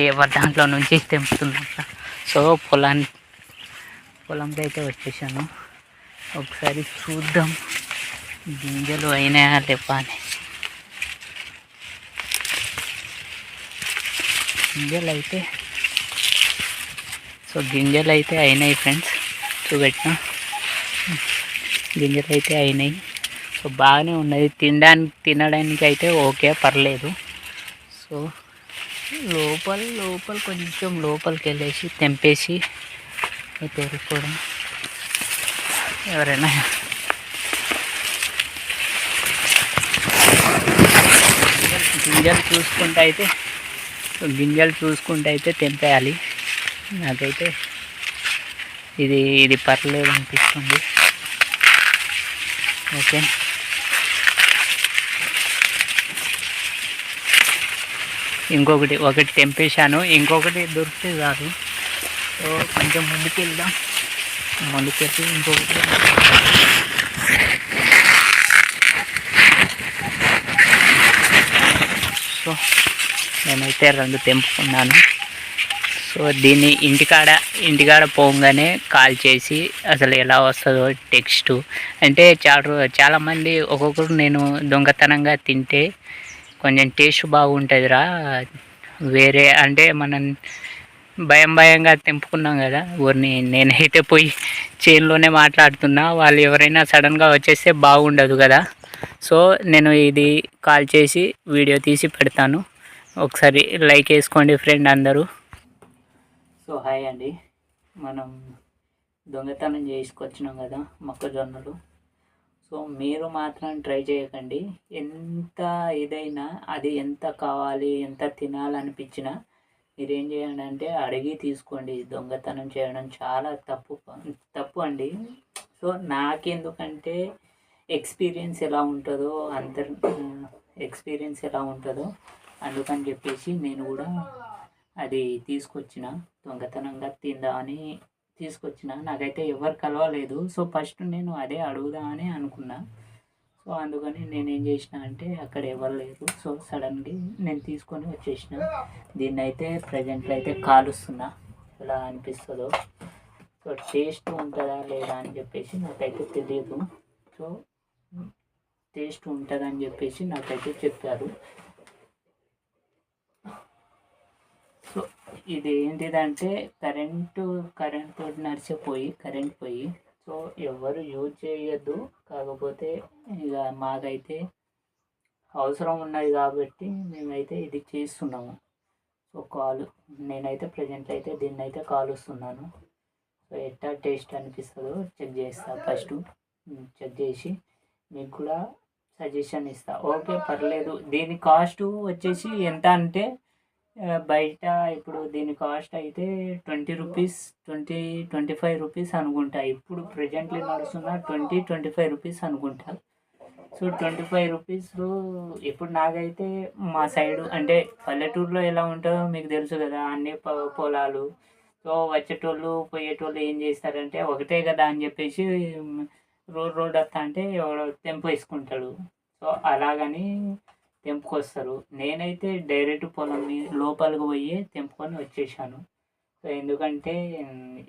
ఎవరి దాంట్లో నుంచి తెంపుతున్నా. సో పొలంకి అయితే వచ్చేసాను. ఒకసారి చూద్దాం గింజలు అయినాయా లేవా అని. గింజలు అయితే అయినాయి ఫ్రెండ్స్, చూపెట్టిన గింజలు అయితే అయినాయి. సో బాగానే ఉన్నది, తినడానికి అయితే ఓకే, పర్లేదు. సో లోపల కొంచెం లోపలికి వెళ్ళేసి తెంపేసి తోలుకోవడం. ఎవరైనా గింజలు చూసుకుంటే అయితే తెంపేయాలి. నాకైతే ఇది పర్లేదు అనిపిస్తుంది. ఓకే, ఒకటి తెంపేశాను, ఇంకొకటి దొరికితే కాదు. సో కొంచెం ముందుకెళ్ళి ఇంకొకటి. సో నేనైతే 2 తెంపుకున్నాను. సో దీన్ని ఇంటికాడ పోగానే కాల్ చేసి అసలు ఎలా వస్తుందో టెక్స్ట్ అంటే చాలామంది ఒక్కొక్కరు నేను దొంగతనంగా తింటే కొంచెం టేస్ట్ బాగుంటుందిరా, వేరే అంటే మనం భయంగా తెంపుకున్నాం కదా ఊరిని. నేనైతే పోయి చేన్లోనే మాట్లాడుతున్నా, వాళ్ళు ఎవరైనా సడన్గా వచ్చేస్తే బాగుండదు కదా. సో నేను ఇది కాల్ చేసి వీడియో తీసి పెడతాను, ఒకసారి లైక్ వేసుకోండి ఫ్రెండ్ అందరూ. సో హాయ్ అండి, మనం దొంగతనం చేసుకొచ్చినాం కదా మొక్కజొన్నలు. సో మీరు మాత్రం ట్రై చేయకండి. ఎంత ఇదైనా అది ఎంత కావాలి, ఎంత తినాలనిపించినా మీరేం చేయండి అంటే అడిగి తీసుకోండి. దొంగతనం చేయడం చాలా తప్పు అండి. సో నాకెందుకంటే ఎక్స్పీరియన్స్ ఎలా ఉంటుందో అందుకని చెప్పేసి నేను కూడా అది తీసుకొచ్చిన, దొంగతనంగా తిందామని తీసుకొచ్చిన. నాకైతే ఎవరు కలవలేదు. సో ఫస్ట్ నేను అదే అడుగుదామని అనుకున్నా. సో అందుకని నేనేం చేసిన అంటే అక్కడ ఎవరు లేరు. సో సడన్గా నేను తీసుకొని వచ్చేసిన. దీన్ని అయితే ప్రజెంట్లో అయితే కాలుస్తున్నా, ఎలా అనిపిస్తుందో. సో టేస్ట్ ఉంటుందా లేదా అని చెప్పేసి నాకైతే తెలియదు. సో టేస్ట్ ఉంటుందని చెప్పేసి నాకైతే చెప్పారు. సో ఇది ఏంటిదంటే కరెంట్ నడిచే కరెంట్ పోయి. సో ఎవరు యూజ్ చేయొద్దు. కాకపోతే ఇక మాకైతే అవసరం ఉన్నది కాబట్టి మేమైతే ఇది చేస్తున్నాము. సో నేనైతే ప్రజెంట్ అయితే దీన్ని అయితే కాలుస్తున్నాను. సో ఎట్లా టేస్ట్ అనిపిస్తుందో చెక్ చేస్తా. ఫస్ట్ చెక్ చేసి మీకు కూడా సజెషన్ ఇస్తా. ఓకే పర్లేదు. దీని కాస్ట్ వచ్చేసి ఎంత అంటే బయట ఇప్పుడు దీని కాస్ట్ అయితే 20 రూపీస్, 25 రూపీస్ అనుకుంటా. ఇప్పుడు ప్రజెంట్లీ నడుస్తున్న 25 రూపీస్ అనుకుంటా. సో 25 రూపీస్ ఇప్పుడు నాకైతే మా సైడు అంటే పల్లెటూరులో ఎలా ఉంటుందో మీకు తెలుసు కదా, అన్ని పొలాలు. సో వచ్చేటోళ్ళు పోయేటోళ్ళు ఏం చేస్తారంటే ఒకటే కదా అని చెప్పేసి రోడ్ వస్తా అంటే ఎవడో తెంపేసుకుంటాడు. సో అలాగని తెంపుకొస్తారు. నేనైతే డైరెక్ట్ పొలం లోపలికి పోయి తెంపుకొని వచ్చేసాను. సో ఎందుకంటే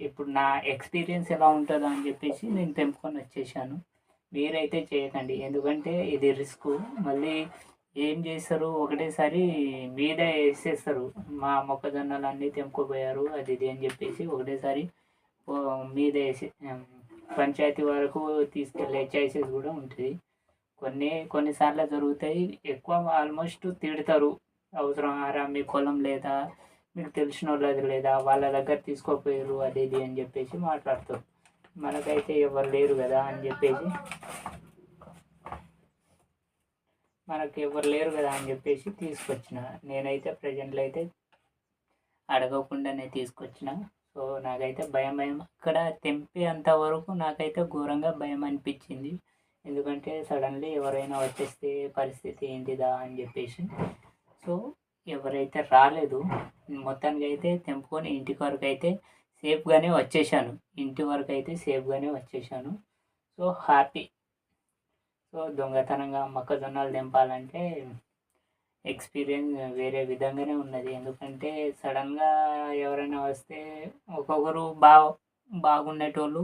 ఇప్పుడు నా ఎక్స్పీరియన్స్ ఎలా ఉంటుందో అని చెప్పేసి నేను తెంపుకొని వచ్చేసాను. మీరైతే చేయకండి, ఎందుకంటే ఇది రిస్క్. మళ్ళీ ఏం చేస్తారు, ఒకటేసారి మీద వేసేస్తారు. మా మొక్కజొన్నలు అన్నీ తెంపుకోపోయారు అది ఇది అని చెప్పేసి ఒకటేసారి మీద వేసి పంచాయతీ వరకు తీసుకెళ్ళే ఛాయిసెస్ కూడా ఉంటుంది. కొన్నిసార్లు జరుగుతాయి. ఎక్కువ ఆల్మోస్ట్ తిడతారు. అవసరం ఆరా, మీ పొలం లేదా, మీకు తెలిసిన వాళ్ళది లేదా, వాళ్ళ దగ్గర తీసుకోపోయారు అది ఇది అని చెప్పేసి మాట్లాడతారు. మనకైతే ఎవరు లేరు కదా అని చెప్పేసి తీసుకొచ్చిన. నేనైతే ప్రజెంట్లో అయితే అడగకుండానే తీసుకొచ్చిన. సో నాకైతే భయం అక్కడ తెంపేంత వరకు నాకైతే ఘోరంగా భయం అనిపించింది. ఎందుకంటే సడన్లీ ఎవరైనా వచ్చేస్తే పరిస్థితి ఏంటిదా అని చెప్పేసి. సో ఎవరైతే రాలేదు. మొత్తానికి అయితే తెంపుకొని ఇంటి వరకు అయితే సేఫ్గానే వచ్చేసాను. So happy. సో దొంగతనంగా మొక్కజొన్నలు తెంపాలంటే ఎక్స్పీరియన్స్ వేరే విధంగానే ఉన్నది. ఎందుకంటే సడన్‌గా ఎవరైనా వస్తే ఒక్కొక్కరు బాగుండేటోళ్ళు